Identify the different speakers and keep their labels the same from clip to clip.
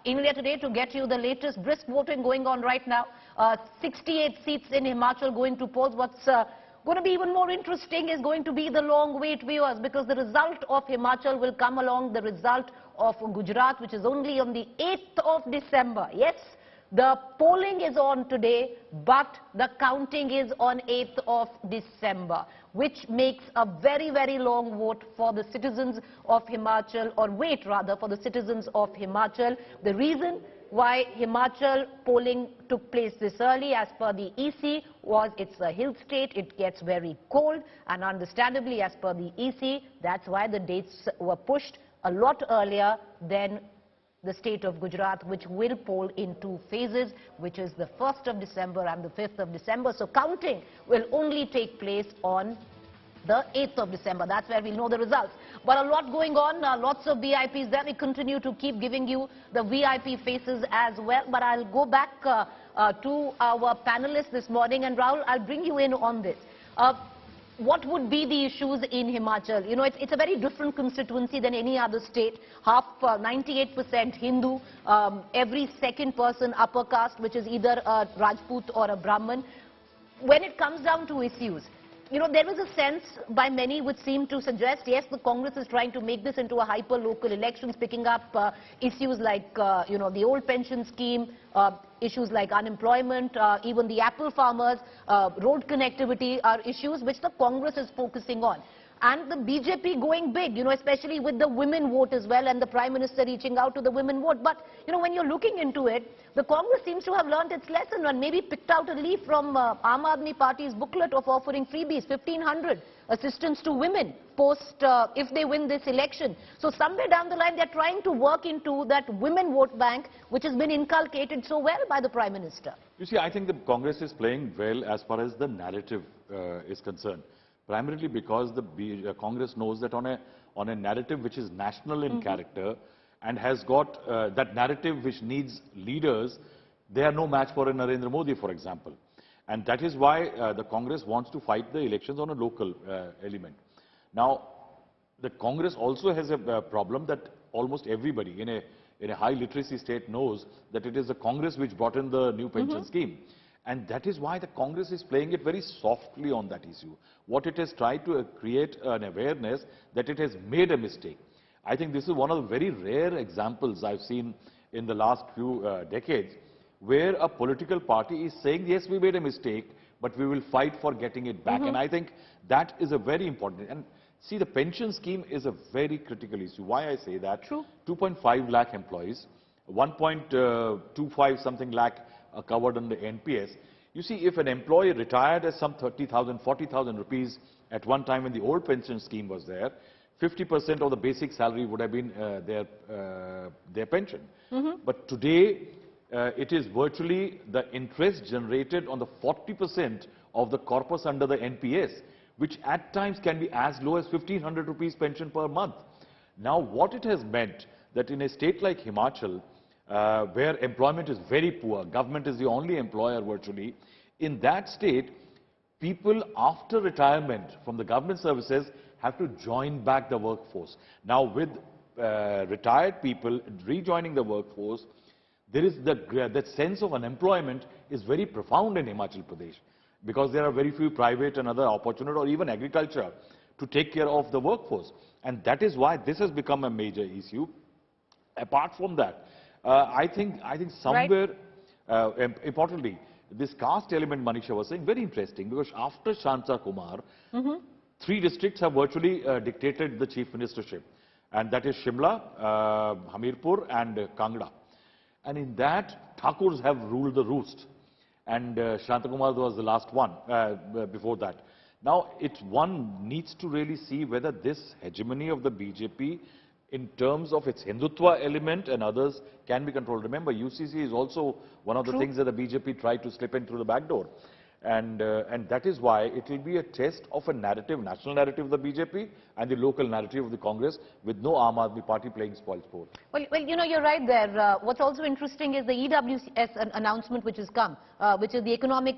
Speaker 1: India Today to get you the latest brisk voting going on right now. 68 seats in Himachal going to polls. What's going to be even more interesting is going to be the long wait, viewers, because the result of Himachal will come along the result of Gujarat, which is only on the 8th of December. Yes, the polling is on today, but the counting is on 8th of December, which makes a very, very long vote for the citizens of Himachal, or wait rather, for the citizens of Himachal. The reason why Himachal polling took place this early, as per the EC, was it's a hill state, it gets very cold, and understandably, as per the EC, that's why the dates were pushed a lot earlier than the state of Gujarat, which will poll in 2 phases, which is the 1st of December and the 5th of December. So counting will only take place on the 8th of December. That's where we'll know the results. But a lot going on, lots of VIPs there. We continue to keep giving you the VIP faces as well. But I'll go back to our panelists this morning. And Rahul, I'll bring you in on this. What would be the issues in Himachal? You know, it's a very different constituency than any other state. 98% Hindu, every second person upper caste, which is either a Rajput or a Brahmin. When it comes down to issues, you know, there was a sense by many which seemed to suggest, yes, the Congress is trying to make this into a hyper-local elections, picking up issues like, you know, the old pension scheme, issues like unemployment, even the apple farmers, road connectivity are issues which the Congress is focusing on. And the BJP going big, you know, especially with the women vote as well, and the Prime Minister reaching out to the women vote. But, you know, when you're looking into it, the Congress seems to have learnt its lesson and maybe picked out a leaf from Aam Aadmi Party's booklet of offering freebies, 1,500 assistance to women post if they win this election. So somewhere down the line, they're trying to work into that women vote bank, which has been inculcated so well by the Prime Minister.
Speaker 2: You see, I think the Congress is playing well as far as the narrative is concerned. Primarily because the Congress knows that on a narrative which is national in character and has got that narrative which needs leaders, they are no match for a Narendra Modi, for example. And that is why the Congress wants to fight the elections on a local element. Now, the Congress also has a problem that almost everybody in a high literacy state knows that it is the Congress which brought in the new pension scheme. And that is why the Congress is playing it very softly on that issue. What it has tried to create an awareness that it has made a mistake. I think this is one of the very rare examples I've seen in the last few decades, where a political party is saying, yes, we made a mistake, but we will fight for getting it back. And I think that is a very important. And see, the pension scheme is a very critical issue. Why I say that?
Speaker 1: True.
Speaker 2: 2.5 lakh employees, 1.25 something lakh are covered under NPS. You see, if an employee retired as some 30,000, 40,000 rupees at one time when the old pension scheme was there, 50% of the basic salary would have been their pension. But today, it is virtually the interest generated on the 40% of the corpus under the NPS, which at times can be as low as 1,500 rupees pension per month. Now, what it has meant that in a state like Himachal, where employment is very poor, government is the only employer virtually, in that state, people after retirement from the government services have to join back the workforce. Now with retired people rejoining the workforce, there is that sense of unemployment is very profound in Himachal Pradesh, because there are very few private and other opportunities, or even agriculture, to take care of the workforce. And that is why this has become a major issue. Apart from that, I think somewhere, importantly, this caste element Manisha was saying, very interesting, because after Shanta Kumar, 3 districts have virtually dictated the chief ministership, and that is Shimla, Hamirpur and Kangra. And in that, Thakurs have ruled the roost, and Shanta Kumar was the last one before that. Now, one needs to really see whether this hegemony of the BJP in terms of its Hindutva element and others can be controlled. Remember, UCC is also one of the things that the BJP tried to slip in through the back door. and that is why it will be a test of a narrative, national narrative of the BJP and the local narrative of the Congress, with no Aam Aadmi Party playing spoilsport.
Speaker 1: Well, you know, you're right there. What's also interesting is the EWS announcement which has come, which is the economic,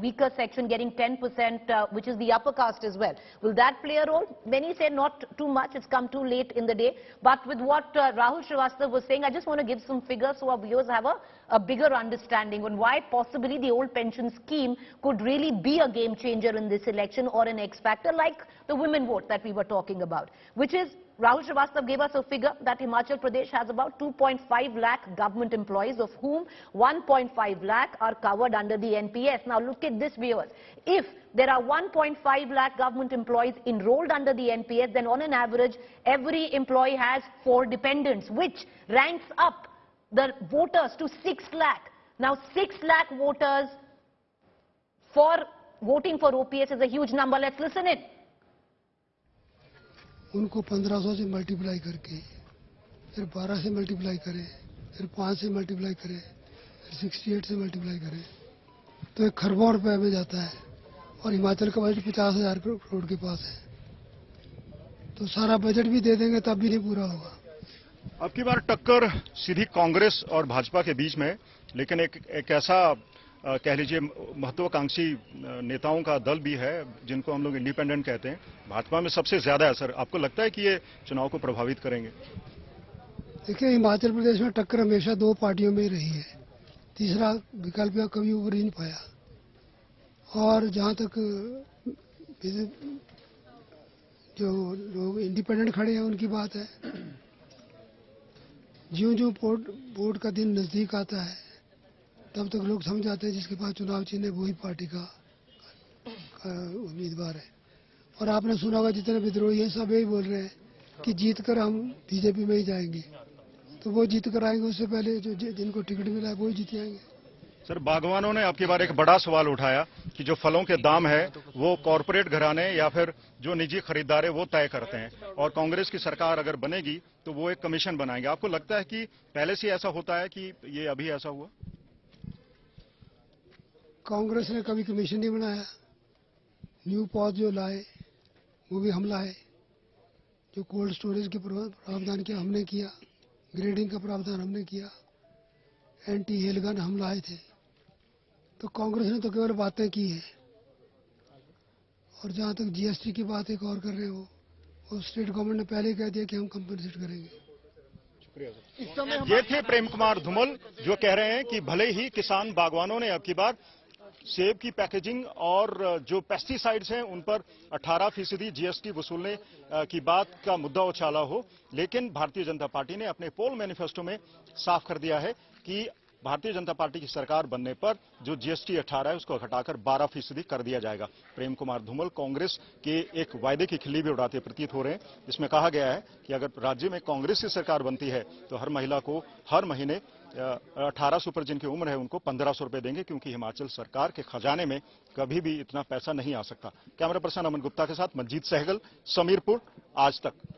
Speaker 1: weaker section getting 10%, which is the upper caste as well. Will that play a role? Many say not too much. It's come too late in the day. But with what Rahul Srivastava was saying, I just want to give some figures so our viewers have a bigger understanding on why possibly the old pension scheme could really be a game changer in this election, or an X factor like the women vote that we were talking about, which is Rahul Srivastava gave us a figure that Himachal Pradesh has about 2.5 lakh government employees, of whom 1.5 lakh are covered under the NPS. Now look at this, viewers. If there are 1.5 lakh government employees enrolled under the NPS, then on an average, every employee has 4 dependents, which ranks up the voters to 6 lakh. Now 6 lakh voters for voting for OPS is a huge number. Let's listen in.
Speaker 3: उनको 1500 से multiply करके फिर 12 से multiply करें, फिर 5 से multiply करें, फिर 68 से मल्टीप्लाई करें, तो 1 खरबों रुपए में जाता है। और हिमाचल का बजट 50,000 करोड़ के पास है, तो सारा बजट भी दे देंगे तब भी नहीं पूरा होगा।
Speaker 4: अब की बार टक्कर सीधी कांग्रेस और भाजपा के बीच में, लेकिन एक ऐसा कह लीजिए महत्वाकांक्षी नेताओं का दल भी है जिनको हम लोग इंडिपेंडेंट कहते हैं। भाजपा में सबसे ज्यादा असर आपको लगता है कि ये चुनाव को प्रभावित करेंगे?
Speaker 3: देखिए, हिमाचल प्रदेश में टक्कर हमेशा 2 पार्टियों में ही रही है, तीसरा विकल्प या कभी उभर ही नहीं पाया। और जहां तक जो लोग इंडिपेंडेंट खड़े हैं उनकी बात है, ज्यों-ज्यों वोट का दिन नजदीक आता है तब तक लोग समझ जाते हैं जिसके पास चुनाव चिन्ह है वही पार्टी का उम्मीदवार है। और आपने सुना होगा जितने विद्रोही हैं सब यही बोल रहे हैं कि जीत कर हम बीजेपी में ही जाएंगे, तो वो जीत कर आएंगे, उससे पहले जो जिनको टिकट मिला है वो ही जीत जाएंगे।
Speaker 4: सर, बागवानों ने आपकी बार एक बड़ा सवाल उठाया कि जो फलों के दाम है वो कॉरपोरेट घराने या फिर जो निजी खरीदार है वो तय करते हैं, और कांग्रेस की सरकार अगर बनेगी तो वो एक कमीशन बनाएंगे। आपको लगता है कि पहले से ऐसा होता है कि ये अभी ऐसा हुआ?
Speaker 3: कांग्रेस ने कभी कमीशन नहीं बनाया। न्यू पॉज जो लाए वो भी हम लाए, जो कोल्ड स्टोरेज के प्रावधान किया हमने किया, ग्रेडिंग का प्रावधान हमने किया, एंटी हेलगन हम लाए थे। तो कांग्रेस ने तो केवल बातें की है। और जहां तक जीएसटी की बात एक और कर रहे हो, वो स्टेट गवर्नमेंट ने पहले कह दिया कि हम कंपनसेट करेंगे।
Speaker 4: ये थे प्रेम कुमार धूमल जो कह रहे हैं कि भले ही किसान बागवानों ने अब की बार सेब की पैकेजिंग और जो पेस्टिसाइड्स हैं उन पर 18% जीएसटी वसूलने की बात का मुद्दा उछाला हो, लेकिन भारतीय जनता पार्टी ने अपने पोल मैनिफेस्टो में साफ कर दिया है कि भारतीय जनता पार्टी की सरकार बनने पर जो जीएसटी 18 है उसको घटाकर 12% कर दिया जाएगा। प्रेम कुमार धूमल कांग्रेस के एक वायदे की खिल्ली भी उड़ाते प्रतीत हो रहे हैं, जिसमें कहा गया है कि अगर राज्य में कांग्रेस की सरकार बनती है तो हर महिला को हर महीने 1800 पर जिनकी उम्र है उनको 1500 रुपए देंगे, क्योंकि हिमाचल सरकार के खजाने में कभी भी इतना पैसा नहीं आ सकता। कैमरा पर्सन अमन गुप्ता के साथ मंजीत सहगल, समीरपुर, आज तक।